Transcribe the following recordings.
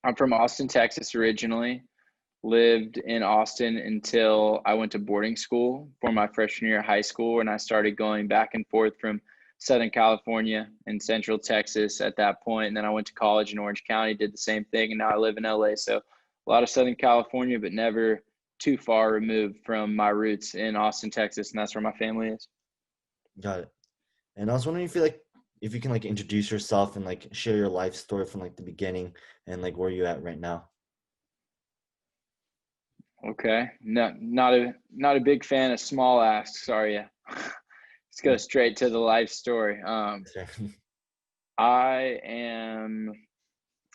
I'm from Austin, Texas originally. Lived in Austin until I went to boarding school for my freshman year of high school, and I started going back and forth from Southern California and Central Texas at that point. And then I went to college in Orange County, did the same thing, and now I live in LA. So a lot of Southern California, but never too far removed from my roots in Austin, Texas, and that's where my family is. Got it. And I was wondering if you can like introduce yourself and like share your life story from like the beginning and like where you at right now. Okay. No, not a big fan of small asks, are you? Let's go Yeah. straight to the life story. Sure. I am,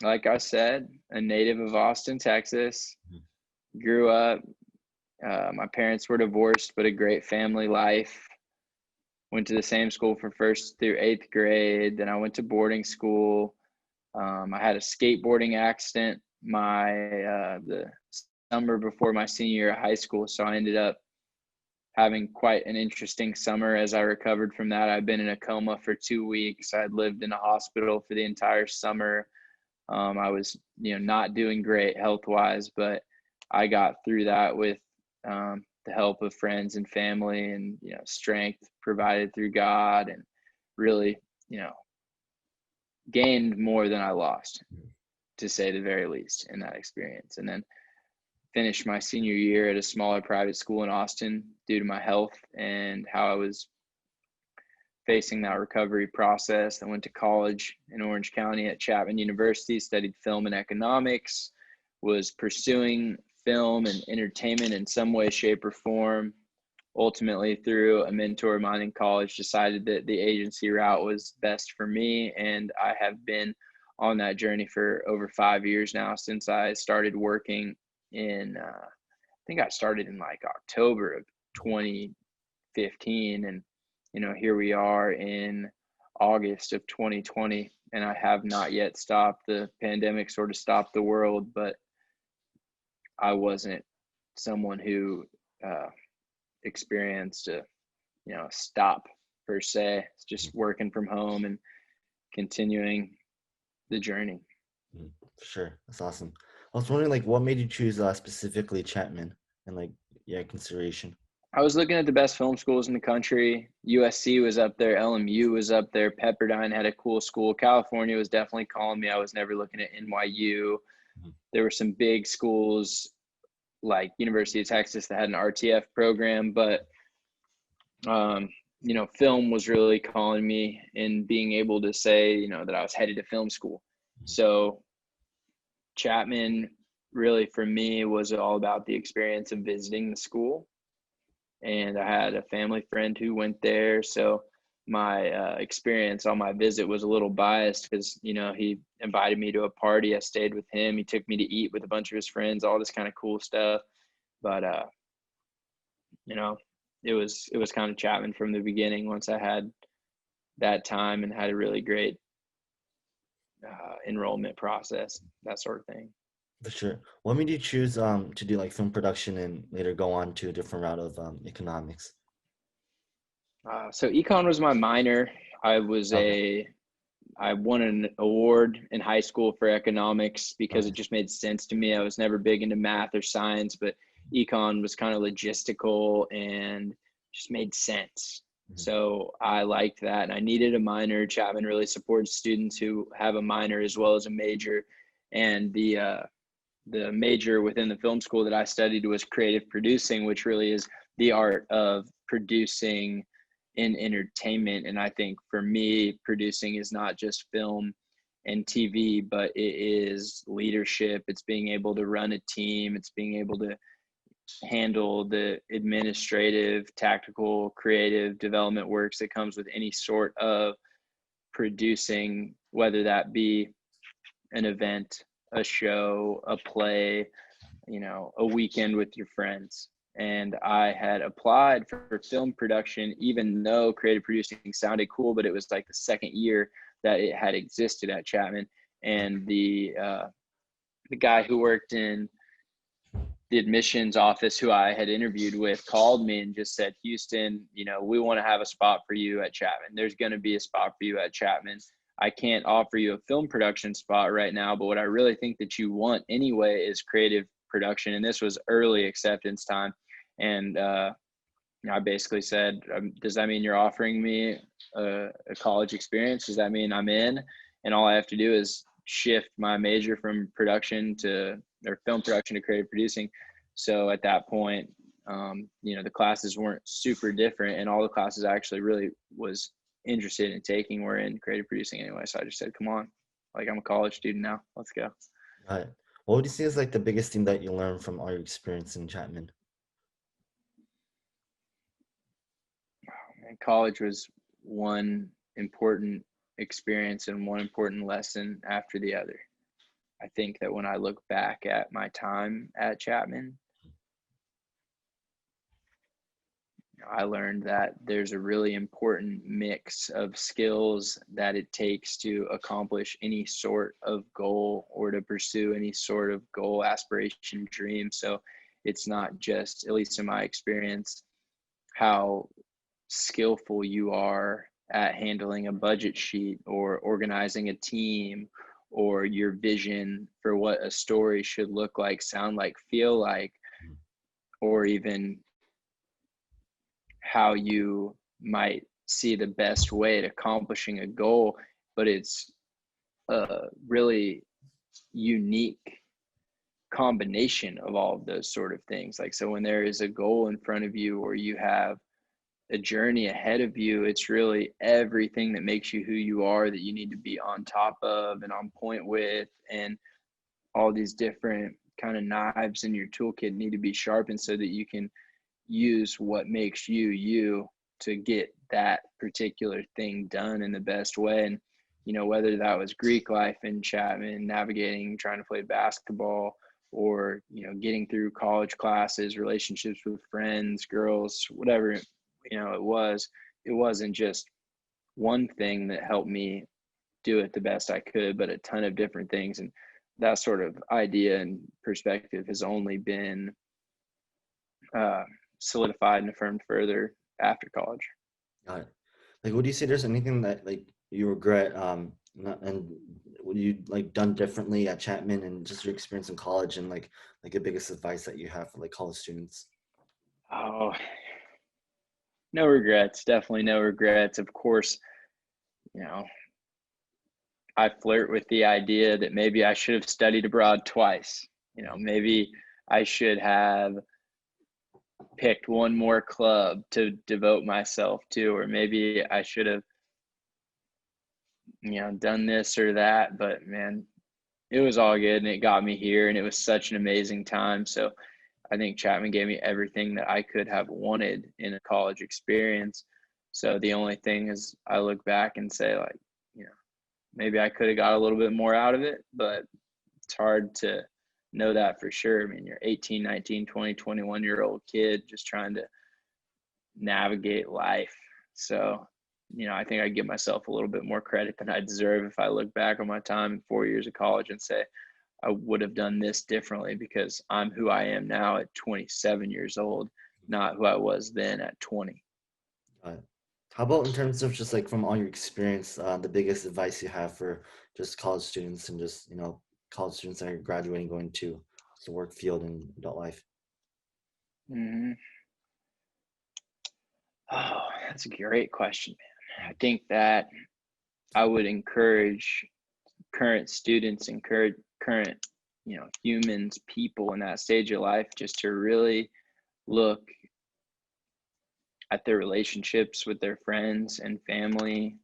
like I said, a native of Austin, Texas. Grew up. My parents were divorced, but a great family life. Went to the same school for first through eighth grade. Then I went to boarding school. I had a skateboarding accident the summer before my senior year of high school, so I ended up having quite an interesting summer as I recovered from that. I'd been in a coma for 2 weeks. I'd lived in a hospital for the entire summer. I was, not doing great health wise, but I got through that with the help of friends and family and, strength provided through God, and really, gained more than I lost, to say the very least, in that experience. And then finished my senior year at a smaller private school in Austin due to my health and how I was facing that recovery process. I went to college in Orange County at Chapman University, studied film and economics, was pursuing film and entertainment in some way, shape, or form. Ultimately, through a mentor of mine in college, decided that the agency route was best for me. And I have been on that journey for over 5 years now, since I started working in, I think I started in like October of 2015. And, here we are in August of 2020, and I have not yet stopped. The pandemic sort of stopped the world, but I wasn't someone who experienced a, stop per se. It's just working from home and continuing the journey. For sure. That's awesome. I was wondering like what made you choose specifically Chapman and like yeah, consideration. I was looking at the best film schools in the country. USC was up there. LMU was up there. Pepperdine had a cool school. California was definitely calling me. I was never looking at NYU. Mhm. There were some big schools like University of Texas that had an RTF program, but film was really calling me, and being able to say, that I was headed to film school. So Chapman really for me was all about the experience of visiting the school. And I had a family friend who went there. So my experience on my visit was a little biased because, he invited me to a party. I stayed with him. He took me to eat with a bunch of his friends, all this kind of cool stuff. But, you know, it was kind of Chapman from the beginning once I had that time and had a really great enrollment process, that sort of thing. For sure. What made you choose to do like film production and later go on to a different route of economics? So econ was my minor. I was Okay. I won an award in high school for economics because it Okay. just made sense to me. I was never big into math or science, but econ was kind of logistical and just made sense. Mhm. So I liked that, and I needed a minor. Chapman really supports students who have a minor as well as a major, and the major within the film school that I studied was creative producing, which really is the art of producing in entertainment. And I think for me, producing is not just film and TV, but it is leadership. It's being able to run a team. It's being able to handle the administrative, tactical, creative development works that comes with any sort of producing, whether that be an event, a show, a play, a weekend with your friends. And I had applied for film production, even though creative producing sounded cool, but it was like the second year that it had existed at Chapman. And the guy who worked in the admissions office, who I had interviewed with, called me and just said, Houston, we want to have a spot for you at Chapman. There's going to be a spot for you at Chapman. I can't offer you a film production spot right now, but what I really think that you want anyway is creative production. And this was early acceptance time. And I basically said, does that mean you're offering me a college experience? Does that mean I'm in? And all I have to do is shift my major from production to, or film production to creative producing. So at that point, the classes weren't super different, and all the classes I actually really was interested in taking were in creative producing anyway. So I just said, come on, like, I'm a college student now. Let's go. Got it. What would you say is like the biggest thing that you learned from all your experience in Chapman? And college was one important experience and one important lesson after the other. I think that when I look back at my time at Chapman, I learned that there's a really important mix of skills that it takes to accomplish any sort of goal or to pursue any sort of goal, aspiration, dream. So it's not just, at least in my experience, how skillful you are at handling a budget sheet or organizing a team, or your vision for what a story should look like, sound like, feel like, or even how you might see the best way at accomplishing a goal, but it's a really unique combination of all of those sort of things. Like, so when there is a goal in front of you or you have a journey ahead of you, it's really everything that makes you who you are that you need to be on top of and on point with, and all these different kind of knives in your toolkit need to be sharpened so that you can use what makes you you to get that particular thing done in the best way. And whether that was Greek life in Chapman, navigating, trying to play basketball, or getting through college classes, relationships with friends, girls, whatever it wasn't just one thing that helped me do it the best I could, but a ton of different things. And that sort of idea and perspective has only been solidified and affirmed further after college. Got it. Like, would you say there's anything that like you regret, not, and would you like done differently at Chapman and just your experience in college, and like the biggest advice that you have for like college students? Oh, no regrets. Definitely no regrets. Of course, I flirt with the idea that maybe I should have studied abroad twice. Maybe I should have picked one more club to devote myself to, or maybe I should have, done this or that. But man, it was all good and it got me here, and it was such an amazing time. So I think Chapman gave me everything that I could have wanted in a college experience. So the only thing is I look back and say, like, maybe I could have got a little bit more out of it, but it's hard to know that for sure. I mean, you're 18, 19, 20, 21-year-old kid just trying to navigate life. So, I think I give myself a little bit more credit than I deserve if I look back on my time in 4 years of college and say, I would have done this differently, because I'm who I am now at 27 years old, not who I was then at 20. How about in terms of just like from all your experience, the biggest advice you have for just college students and just college students that are graduating, going to the work field and adult life? Mm-hmm. Oh, that's a great question, man. I think that I would encourage current students, encourage current, humans, people in that stage of life, just to really look at their relationships with their friends and family,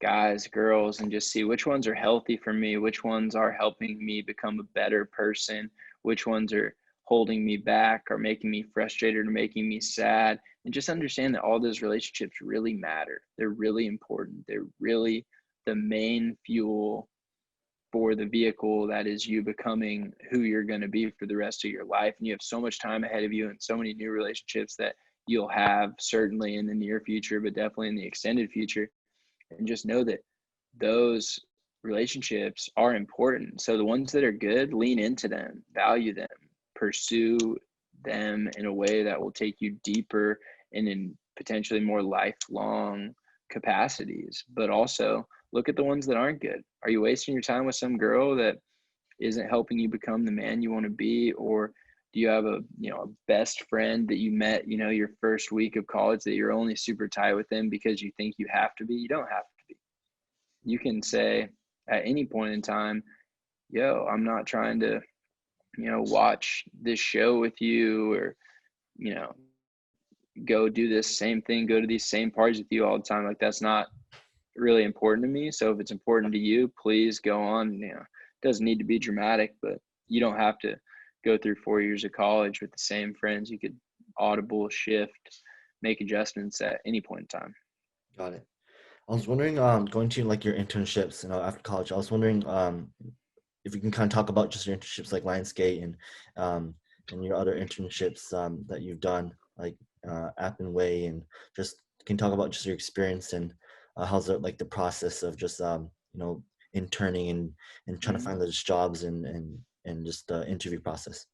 guys, girls, and just see which ones are healthy for me, which ones are helping me become a better person, which ones are holding me back or making me frustrated or making me sad. And just understand that all those relationships really matter. They're really important. They're really the main fuel for the vehicle that is you becoming who you're going to be for the rest of your life. And you have so much time ahead of you and so many new relationships that you'll have, certainly in the near future, but definitely in the extended future. And just know that those relationships are important. So the ones that are good, lean into them, value them, pursue them in a way that will take you deeper and in potentially more lifelong capacities. But also look at the ones that aren't good. Are you wasting your time with some girl that isn't helping you become the man you want to be? Or do you have a, a best friend that you met, your first week of college, that you're only super tight with them because you think you have to be? You don't have to be. You can say at any point in time, yo, I'm not trying to, watch this show with you, or, you know, go do this same thing, go to these same parties with you all the time. Like, that's not really important to me. So if it's important to you, please go on. It doesn't need to be dramatic, but you don't have to go through 4 years of college with the same friends. You could audible, shift, make adjustments at any point in time. Got it. I was wondering, going to like your internships, after college, I was wondering, if you can kind of talk about just your internships like Lionsgate and your other internships that you've done, like App and Way, and just can you talk about just your experience and how's it like the process of just interning and trying to Mhm. find those jobs and just the interview process.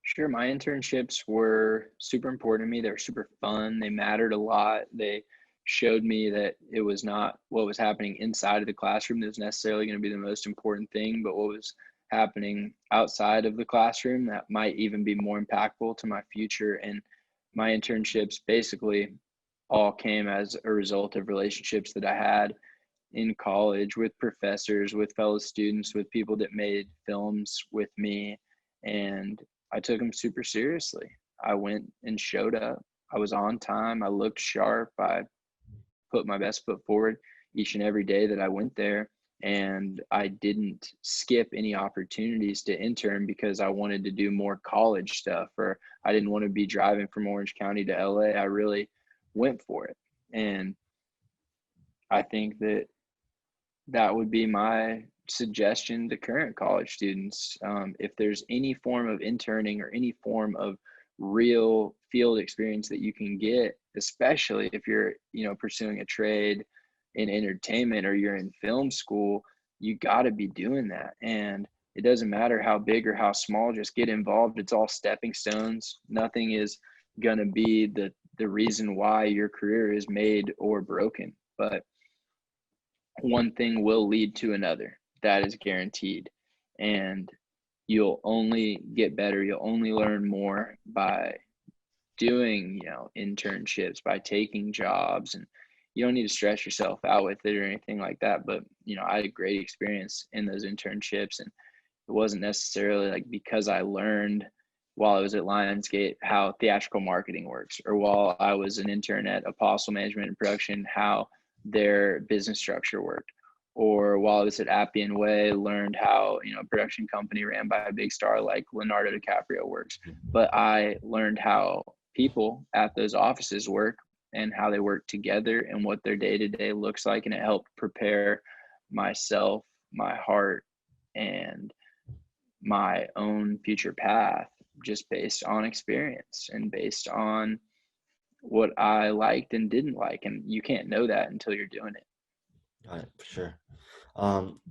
Sure. My internships were super important to me. They were super fun. They mattered a lot. They showed me that it was not what was happening inside of the classroom that was necessarily going to be the most important thing, but what was happening outside of the classroom that might even be more impactful to my future. And my internships basically all came as a result of relationships that I had in college with professors, with fellow students, with people that made films with me. And I took them super seriously. I went and showed up. I was on time. I looked sharp. I put my best foot forward each and every day that I went there. And I didn't skip any opportunities to intern because I wanted to do more college stuff, or I didn't want to be driving from Orange County to LA. I really went for it. And I think that that would be my suggestion to current college students. If there's any form of interning or any form of real field experience that you can get, especially if you're, pursuing a trade in entertainment or you're in film school, you got to be doing that. And it doesn't matter how big or how small, just get involved. It's all stepping stones. Nothing is going to be the reason why your career is made or broken. But one thing will lead to another. That is guaranteed. And you'll only get better. You'll only learn more by doing, internships, by taking jobs. And you don't need to stress yourself out with it or anything like that. But, I had a great experience in those internships. And it wasn't necessarily like because I learned while I was at Lionsgate how theatrical marketing works, or while I was an intern at Apostle Management and Production, how their business structure worked, or while I was at Appian Way, learned how, a production company ran by a big star like Leonardo DiCaprio works. But I learned how people at those offices work and how they work together and what their day-to-day looks like. And it helped prepare myself, my heart, and my own future path just based on experience and based on what I liked and didn't like. And you can't know that until you're doing it. Got it, for sure. Um,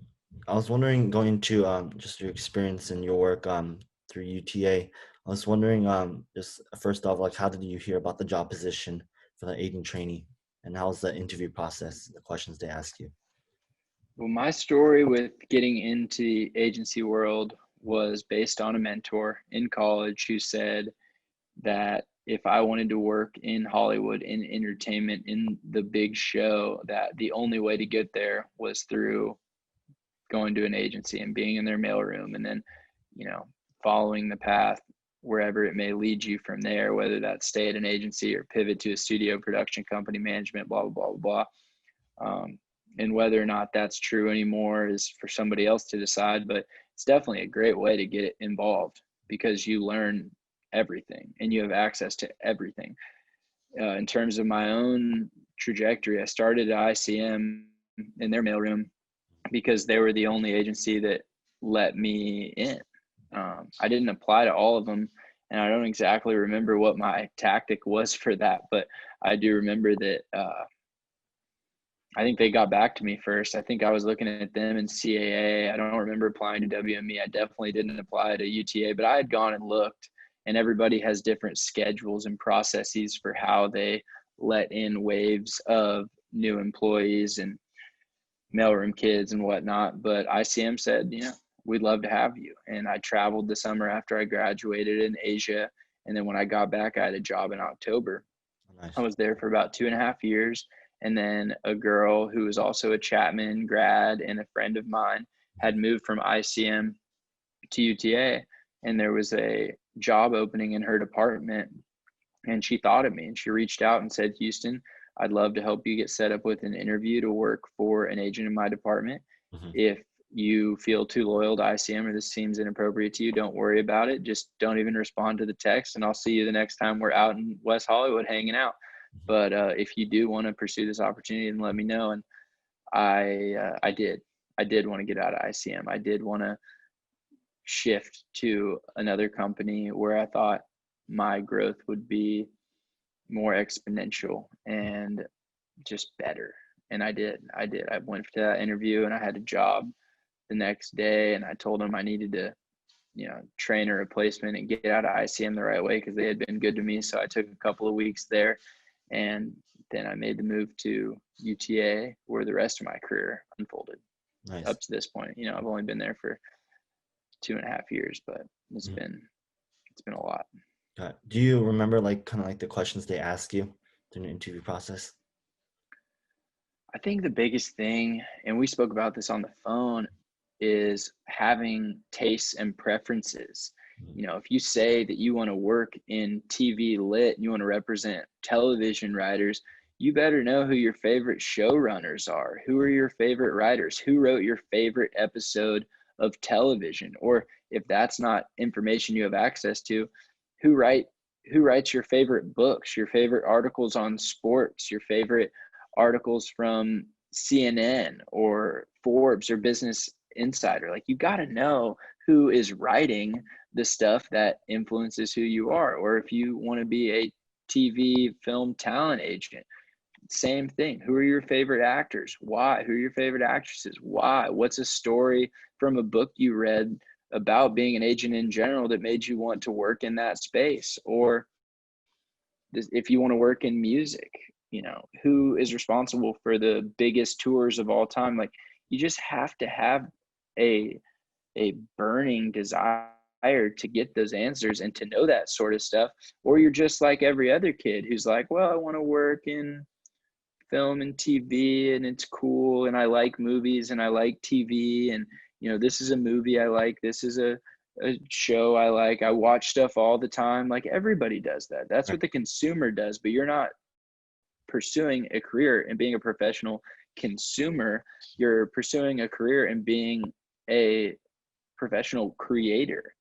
I was wondering, going into just your experience and your work through UTA, I was wondering, just first off, like, how did you hear about the job position for the agent trainee, and how was the interview process, the questions they ask you? Well, my story with getting into the agency world was based on a mentor in college who said that if I wanted to work in Hollywood, in entertainment, in the big show, that the only way to get there was through going to an agency and being in their mailroom, and then, following the path wherever it may lead you from there, whether that's stay at an agency or pivot to a studio production company, management, blah, blah, blah, blah. And whether or not that's true anymore is for somebody else to decide, but it's definitely a great way to get involved because you learn everything and you have access to everything. In terms of my own trajectory, I started at ICM in their mailroom because they were the only agency that let me in. I didn't apply to all of them, and I don't exactly remember what my tactic was for that, but I do remember that I think they got back to me first. I think I was looking at them in CAA. I don't remember applying to WME. I definitely didn't apply to UTA, but I had gone and looked, and everybody has different schedules and processes for how they let in waves of new employees. And mailroom kids and whatnot. But ICM said, we'd love to have you. And I traveled the summer after I graduated in Asia. And then when I got back, I had a job in October. I Nice. was there for about 2.5 years. And then a girl who was also a Chapman grad and a friend of mine had moved from ICM to UTA. And there was a job opening in her department. And she thought of me and she reached out and said, Houston, I'd love to help you get set up with an interview to work for an agent in my department. Mhm. If you feel too loyal to ICM or this seems inappropriate to you, don't worry about it. Just don't even respond to the text, and I'll see you the next time we're out in West Hollywood hanging out. Mhm. But if you do want to pursue this opportunity, then let me know. And I did. I did want to get out of ICM. I did want to shift to another company where I thought my growth would be more exponential and just better. And I did. I went to that interview and I had a job the next day, and I told them I needed to, train a replacement and get out of ICM the right way because they had been good to me. So I took a couple of weeks there, and then I made the move to UTA, where the rest of my career unfolded Nice. up to this point. I've only been there for 2.5 years, but it's Mhm. been it's been a lot. Got it. Do you remember like kind of like the questions they ask you during the interview process? I think the biggest thing, and we spoke about this on the phone, is having tastes and preferences. Mhm. If you say that you want to work in TV lit and you want to represent television writers, you better know who your favorite showrunners are. Who are your favorite writers? Who wrote your favorite episode of television? Or if that's not information you have access to, who write who writes your favorite books, your favorite articles on sports, your favorite articles from CNN or Forbes or Business Insider. Like, you got to know who is writing the stuff that influences who you are. Or if you want to be a TV film talent agent, same thing. Who are your favorite actors? Why? Who are your favorite actresses? Why? What's a story from a book you read about being an agent in general that made you want to work in that space? Or if you want to work in music, who is responsible for the biggest tours of all time? Like, you just have to have a burning desire to get those answers and to know that sort of stuff, or you're just like every other kid who's like, well, I want to work in film and TV and it's cool and I like movies and I like TV, and this is a movie I like, this is a show I like, I watch stuff all the time. Like, everybody does that. That's Right. what the consumer does, but you're not pursuing a career and being a professional consumer. You're pursuing a career and being a professional creator.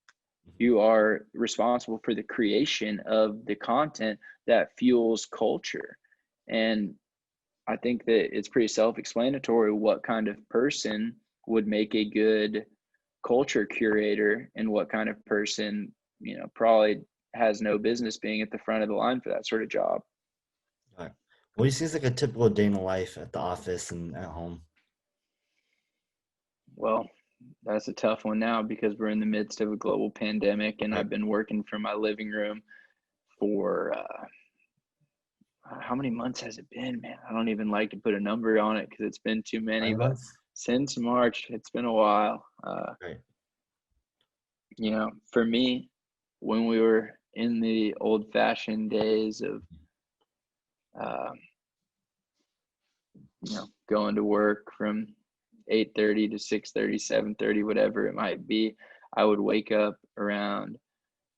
Mhm. You are responsible for the creation of the content that fuels culture. And I think that it's pretty self-explanatory what kind of person would make a good culture curator and what kind of person, probably has no business being at the front of the line for that sort of job. Got it. What do you see as like a typical day in the life at the office and at home? Well, that's a tough one now because we're in the midst of a global pandemic, and Right. I've been working from my living room for how many months has it been, man? I don't even like to put a number on it because it's been too many, Nine but months? since March, it's been a while. Right. For me, when we were in the old fashioned days of, uh, going to work from 8:30 to 6:30, 7:30, whatever it might be, I would wake up around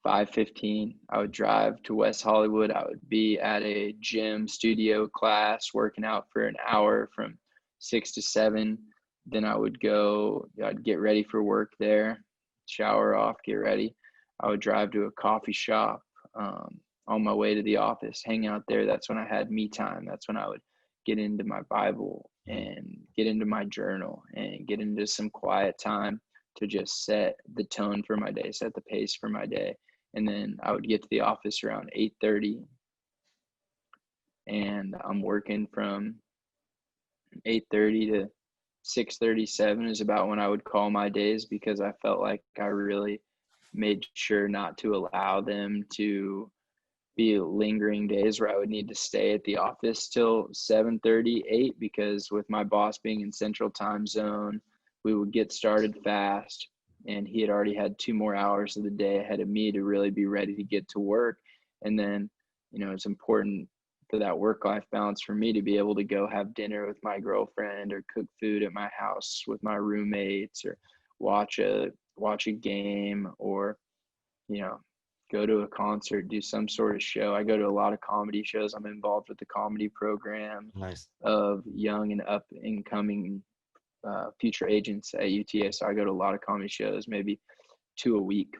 5:15. I would drive to West Hollywood. I would be at a gym studio class working out for an hour from 6 to 7. Then I'd get ready for work there, shower off, get ready. I would drive to a coffee shop on my way to the office, hang out there. That's when I had me time. That's when I would get into my Bible Mhm. and get into my journal and get into some quiet time to just set the tone for my day, set the pace for my day. And then I would get to the office around 8:30, and I'm working from 8:30 to 6:37 is about when I would call my days, because I felt like I really made sure not to allow them to be lingering days where I would need to stay at the office till 7:30, 8, because with my boss being in Central Time Zone, we would get started fast, and he had already had 2 more hours of the day ahead of me to really be ready to get to work. And then, it's important for that work-life balance for me to be able to go have dinner with my girlfriend or cook food at my house with my roommates or watch a game or, you know, go to a concert, do some sort of show. I go to a lot of comedy shows. I'm involved with the comedy program Nice. of young and up and coming future agents at UTA. So I go to a lot of comedy shows, maybe 2 a week,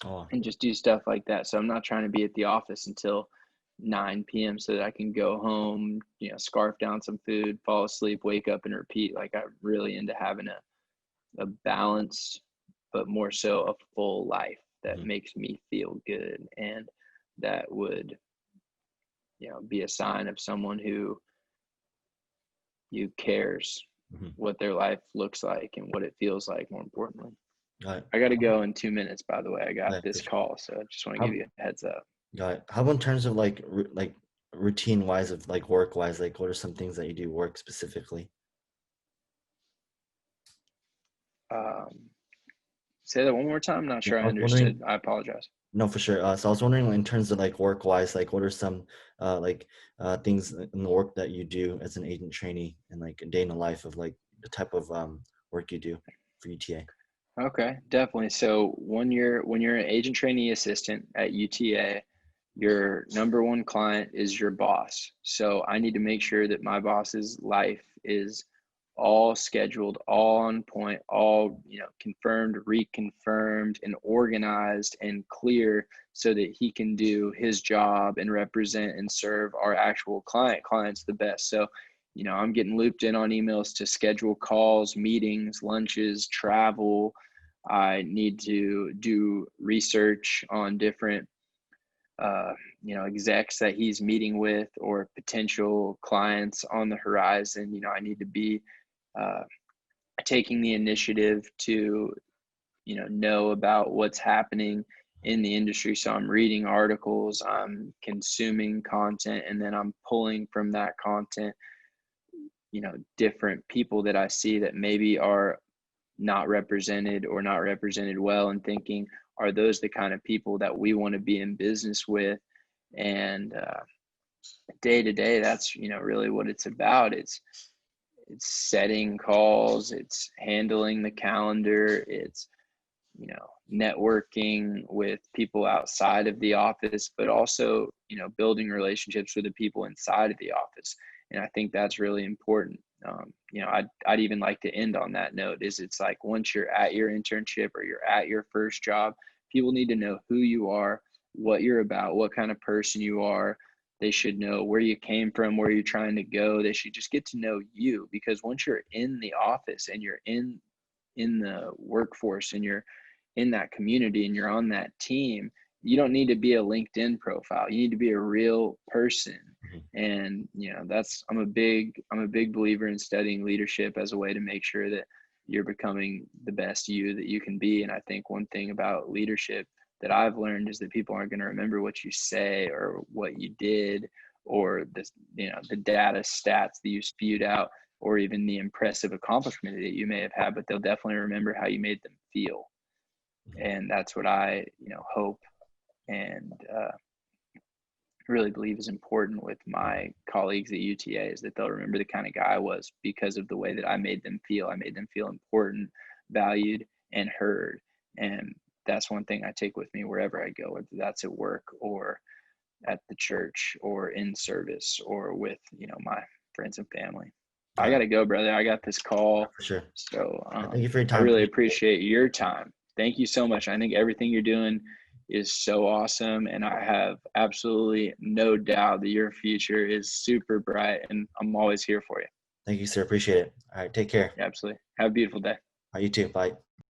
Oh, and just do stuff like that. So I'm not trying to be at the office until 9 p.m. so that I can go home, scarf down some food, fall asleep, wake up and repeat. Like I'm really into having a balanced, but more so a full life that mhm. makes me feel good. And that would, be a sign of someone who cares Mhm. what their life looks like and what it feels like, more importantly. Got it. I got to go in 2 minutes, by the way. I got Got it, for this sure. call, so I just want to give How, you a heads up. got it. How about in terms of like routine wise of like work wise, like what are some things that you do work specifically? Um, Say that one more time. I'm not Yeah, sure I I was wondering. understood. I apologize. No, for sure. So I was wondering in terms of like work wise, like what are some like things in the work that you do as an agent trainee and like a day in the life of like the type of work you do for UTA? Okay, definitely. So when you're an agent trainee assistant at UTA, your number one client is your boss. So I need to make sure that my boss's life is all scheduled, all on point, all, confirmed, reconfirmed, and organized and clear so that he can do his job and represent and serve our actual clients the best. So, I'm getting looped in on emails to schedule calls, meetings, lunches, travel. I need to do research on different execs that he's meeting with or potential clients on the horizon. I need to be uh, taking the initiative to, know about what's happening in the industry. So I'm reading articles, I'm consuming content, and then I'm pulling from that content, different people that I see that maybe are not represented or not represented well, and thinking, are those the kind of people that we want to be in business with? And day to day, that's really what it's about. It's setting calls, it's handling the calendar, it's networking with people outside of the office, but also building relationships with the people inside of the office. And I think that's really important. I'd even like to end on that note. It's like once you're at your internship or you're at your first job, people need to know who you are, what you're about, what kind of person you are. They should know where you came from, where you're trying to go. They should just get to know you, because once you're in the office and you're in the workforce and you're in that community and you're on that team, you don't need to be a LinkedIn profile. You need to be a real person. Mhm. And that's I'm a big believer in studying leadership as a way to make sure that you're becoming the best you that you can be. And I think one thing about leadership that I've learned is that people aren't going to remember what you say or what you did or the data stats that you spewed out or even the impressive accomplishment that you may have had, but they'll definitely remember how you made them feel. Mhm. And that's what I hope and really believe is important with my colleagues at UTA, is that they'll remember the kind of guy I was because of the way that I made them feel. I made them feel important, valued, and heard. And that's one thing I take with me wherever I go, whether that's at work or at the church or in service or with my friends and family. I Got it. gotta go, brother. I got this call. For sure. So Thank you for your I time. really Appreciate it. appreciate your time. Thank you so much. I think everything you're doing is so awesome. And I have absolutely no doubt that your future is super bright. And I'm always here for you. Thank you, sir. Appreciate it. All right. Take care. Absolutely. Have a beautiful day. All right, you too. Bye.